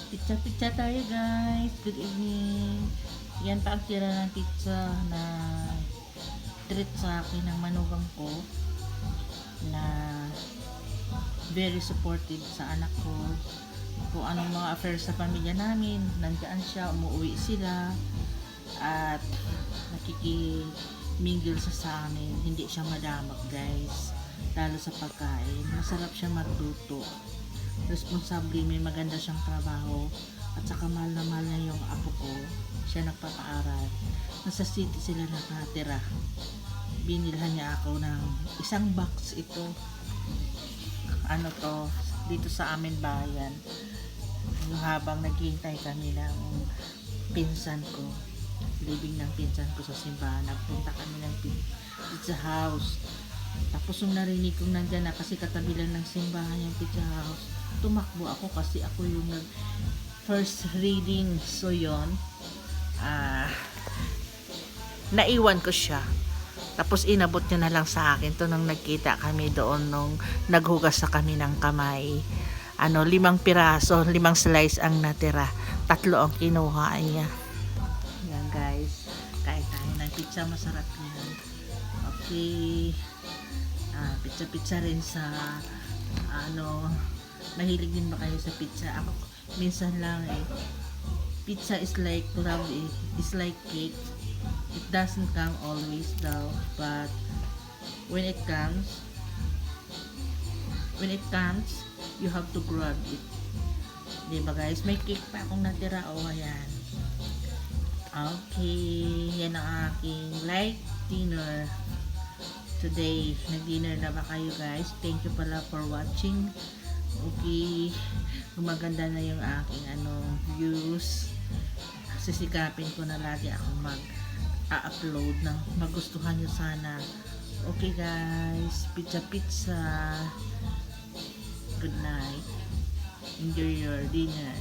Pizza-pizza tayo guys. Good evening. Yan pa ang tira ng pizza na treat sa akin ng manugang ko na very supportive sa anak ko. Kung anong mga affairs sa pamilya namin, nandiyan siya, umuwi sila at nakikimingle sa amin. Hindi siya madamag guys. Lalo sa pagkain. Masarap siya magluto. Responsable, may maganda siyang trabaho at saka mahal na yung apo ko. Siya nagpapaaral. Nasa city sila nakatira. Binilhan niya ako ng isang box ito. Ano to, dito sa amin bayan. Habang naghihintay kami ng pinsan ko, living ng pinsan ko sa simbahan, nagpunta kami ng pizza house. Tapos nung narinig kong nandyan na, kasi katabi lang ng simbahan yung pizza house, tumakbo ako kasi ako yung first reading. So yon, naiwan ko siya. Tapos inabot niya na lang sa akin to nung nagkita kami doon nung naghugas sa kami ng kamay. 5 piraso, 5 slice ang natira. 3 ang kinuha niya. Yan guys, kain tayo ng pizza, masarap yan. Okay. Pizza rin sa mahilig din ba kayo sa pizza? Ako minsan lang pizza is like love, is like cake. It doesn't come always daw, but when it comes, you have to grab it. Diba guys? May cake pa akong natira. Ayan. Okay, yan ang aking light dinner today. Nag-dinner na ba kayo guys? Thank you pala for watching. Okay, gumaganda na yung aking views. Sisikapin ko na lagi ako mag-upload ng magustuhan nyo sana. Okay guys, pizza. Good night. Enjoy your dinner.